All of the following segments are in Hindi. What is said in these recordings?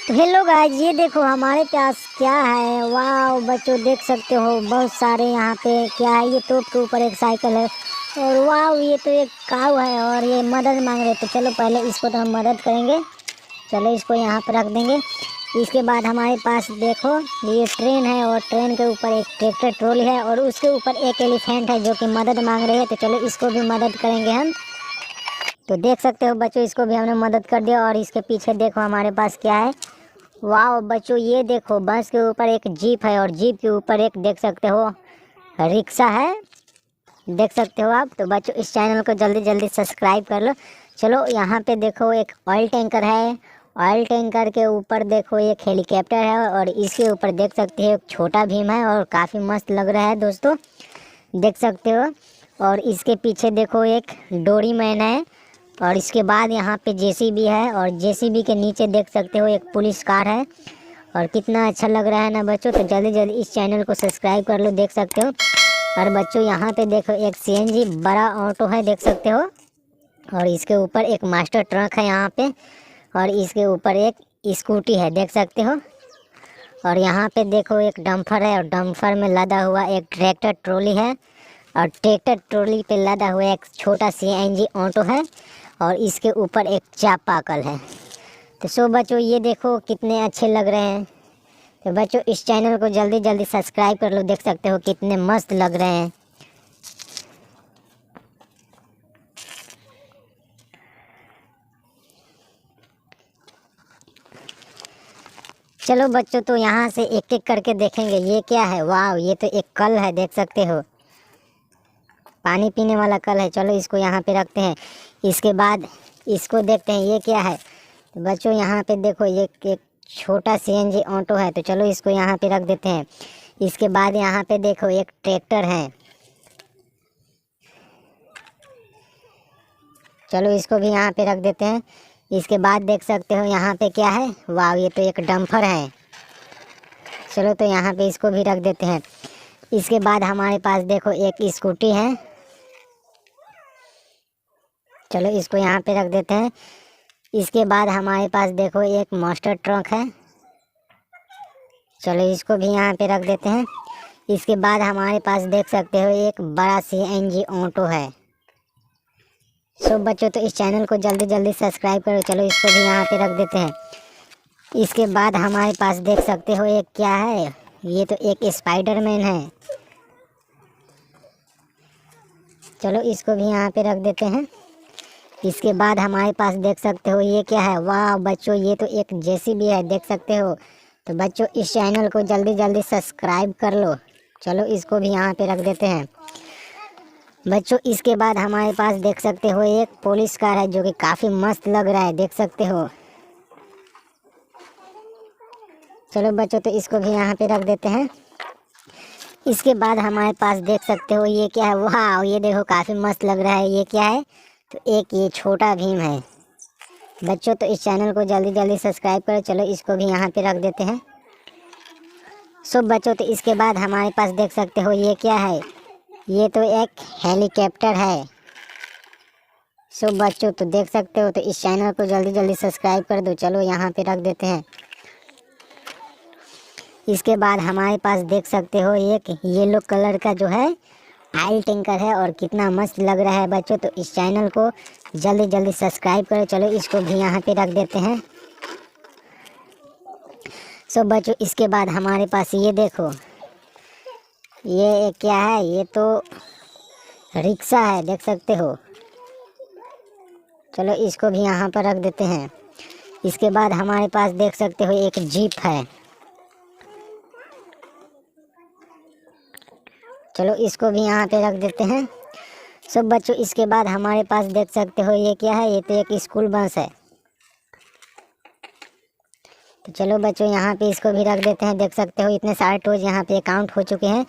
तो हेलो गाइस, ये देखो हमारे पास क्या है। वाह बच्चों, देख सकते हो बहुत सारे यहाँ पे क्या है। ये तोप के ऊपर एक साइकिल है और वाह ये तो एक काऊ है और ये मदद मांग रहे। तो चलो पहले इसको तो हम मदद करेंगे। चलो इसको यहाँ पर रख देंगे। इसके बाद हमारे पास देखो ये ट्रेन है और ट्रेन के ऊपर एक ट्रैक्टर ट्रॉली है और उसके ऊपर एक एलिफेंट है जो कि मदद मांग रहे हैं। तो चलो इसको भी मदद करेंगे हम। तो देख सकते हो बच्चों, इसको भी हमने मदद कर दिया। और इसके पीछे देखो हमारे पास क्या है। वाह बच्चों, ये देखो बस के ऊपर एक जीप है और जीप के ऊपर एक देख सकते हो रिक्शा है, देख सकते हो आप। तो बच्चों इस चैनल को जल्दी जल्दी सब्सक्राइब कर लो। चलो यहाँ पे देखो एक ऑयल टैंकर है। ऑयल टैंकर के ऊपर देखो एक हेलीकॉप्टर है और इसके ऊपर देख सकते हो एक छोटा भीम है और काफ़ी मस्त लग रहा है दोस्तों, देख सकते हो। और इसके पीछे देखो एक डोरी मैन है और इसके बाद यहाँ पे जेसीबी है और जेसीबी के नीचे देख सकते हो एक पुलिस कार है। और कितना अच्छा लग रहा है ना बच्चों। तो जल्दी जल्दी इस चैनल को सब्सक्राइब कर लो, देख सकते हो। और बच्चों यहाँ पे देखो एक सीएनजी बड़ा ऑटो है, देख सकते हो। और इसके ऊपर एक मास्टर ट्रक है यहाँ पे और इसके ऊपर एक स्कूटी है, देख सकते हो। और यहाँ पे देखो एक डम्फर है और डम्फर में लदा हुआ एक ट्रैक्टर ट्रॉली है और ट्रैक्टर ट्रॉली पे लदा हुआ एक छोटा सीएनजी ऑटो है और इसके ऊपर एक चापाकल है। तो सो बच्चों ये देखो कितने अच्छे लग रहे हैं। तो बच्चों इस चैनल को जल्दी जल्दी सब्सक्राइब कर लो, देख सकते हो कितने मस्त लग रहे हैं। चलो बच्चों, तो यहाँ से एक एक करके देखेंगे ये क्या है। वाह ये तो एक कल है, देख सकते हो, पानी पीने वाला कल है। चलो इसको यहाँ पे रखते हैं। इसके बाद इसको देखते हैं ये क्या है। तो बच्चों यहाँ पे देखो ये एक छोटा सीएनजी ऑटो है। तो चलो इसको यहाँ पे रख देते हैं। इसके बाद यहाँ पे देखो एक ट्रैक्टर है। चलो इसको भी यहाँ पे रख देते हैं। इसके बाद देख सकते हो यहाँ पे क्या है। वाह ये तो एक डम्फर है। चलो तो यहाँ पे इसको भी रख देते हैं। इसके बाद हमारे पास देखो एक स्कूटी है। चलो इसको यहाँ पे रख देते हैं। इसके बाद हमारे पास देखो एक मास्टर ट्रक है। चलो इसको भी यहाँ पे रख देते हैं। इसके बाद हमारे पास देख सकते हो एक बड़ा सीएनजी ऑटो है। सो बच्चों तो इस चैनल को जल्दी जल्दी सब्सक्राइब करो। चलो इसको भी यहाँ पे रख देते हैं। इसके बाद हमारे पास देख सकते हो एक क्या है। ये तो एक स्पाइडरमैन है। चलो इसको भी यहाँ पे रख देते हैं। इसके बाद हमारे पास देख सकते हो ये क्या है। वाह बच्चों ये तो एक जेसीबी है, देख सकते हो। तो बच्चों इस चैनल को जल्दी जल्दी सब्सक्राइब कर लो। चलो इसको भी यहाँ पे रख देते हैं बच्चों। इसके बाद हमारे पास देख सकते हो एक पुलिस कार है जो कि काफ़ी मस्त लग रहा है, देख सकते हो। चलो बच्चों तो इसको भी यहाँ पे रख देते हैं। इसके बाद हमारे पास देख सकते हो ये क्या है। वाह ये देखो काफ़ी मस्त लग रहा है। ये क्या है। तो एक ये छोटा भीम है। बच्चों तो इस चैनल को जल्दी जल्दी सब्सक्राइब करो। चलो इसको भी यहाँ पे रख देते हैं। सो बच्चों तो इसके बाद हमारे पास देख सकते हो ये क्या है। ये तो एक हेलीकॉप्टर है। सो बच्चों तो देख सकते हो। तो इस चैनल को जल्दी जल्दी सब्सक्राइब कर दो। चलो यहाँ पे रख देते हैं। इसके बाद हमारे पास देख सकते हो एक येलो कलर का जो है ऑयल टैंकर है और कितना मस्त लग रहा है बच्चों। तो इस चैनल को जल्दी जल्दी सब्सक्राइब करो। चलो इसको भी यहाँ पे रख देते हैं। सो बच्चों इसके बाद हमारे पास ये देखो ये क्या है। ये तो रिक्शा है, देख सकते हो। चलो इसको भी यहाँ पर रख देते हैं। इसके बाद हमारे पास देख सकते हो एक जीप है। चलो इसको भी यहाँ पे रख देते हैं। सब बच्चों इसके बाद हमारे पास देख सकते हो ये क्या है। ये तो एक स्कूल बस है। तो चलो बच्चों यहाँ पे इसको भी रख देते हैं। देख सकते हो इतने सारे टोज यहाँ पे काउंट हो चुके हैं।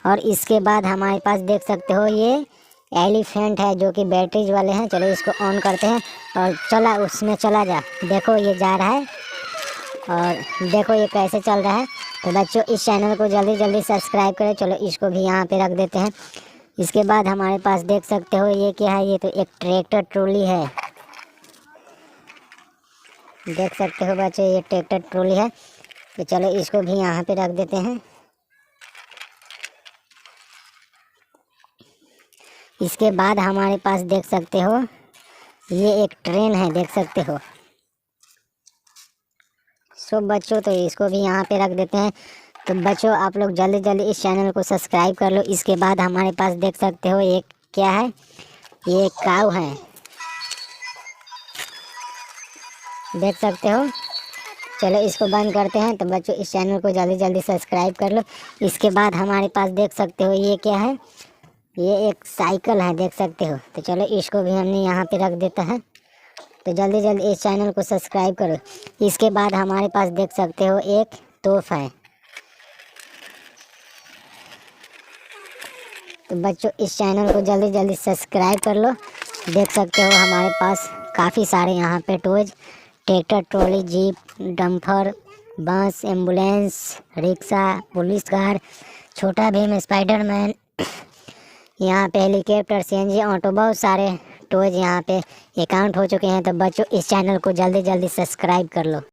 और इसके बाद हमारे पास देख सकते हो ये एलिफेंट है जो कि बैटरीज वाले हैं। चलो इसको ऑन करते हैं और चला उसमें चला जा। देखो ये जा रहा है और देखो ये कैसे चल रहा है। तो बच्चों इस चैनल को जल्दी जल्दी सब्सक्राइब करें। चलो इसको भी यहाँ पे रख देते हैं। इसके बाद हमारे पास देख सकते हो ये क्या है। ये तो एक ट्रैक्टर ट्रॉली है। देख सकते हो बच्चों, ये ट्रैक्टर ट्रॉली है। तो चलो इसको भी यहाँ पे रख देते हैं। इसके बाद हमारे पास देख सकते हो ये एक ट्रेन है, देख सकते हो। सो बच्चों तो इसको भी यहाँ पे रख देते हैं। तो बच्चों आप लोग जल्दी जल्दी इस चैनल को सब्सक्राइब कर लो। इसके बाद हमारे पास देख सकते हो एक क्या है, ये एक काऊ है, देख सकते हो। चलो इसको बंद करते हैं। तो बच्चों इस चैनल को जल्दी जल्दी सब्सक्राइब कर लो। इसके बाद हमारे पास देख सकते हो ये क्या है, ये एक साइकिल है, देख सकते हो। तो चलो इसको भी हमने यहाँ पे रख देता है। तो जल्दी जल्दी इस चैनल को सब्सक्राइब करो। इसके बाद हमारे पास देख सकते हो एक तोप है। तो बच्चों इस चैनल को जल्दी जल्दी सब्सक्राइब कर लो। देख सकते हो हमारे पास काफ़ी सारे यहाँ पे toys, tractor trolley, jeep, dumper, बस, एम्बुलेंस, रिक्शा, पुलिस कार, छोटा भीम, स्पाइडरमैन, यहाँ पे हेलीकॉप्टर, सीएनजी ऑटो, बहुत सारे टॉयज यहाँ पे अकाउंट हो चुके हैं। तो बच्चों इस चैनल को जल्दी जल्दी सब्सक्राइब कर लो।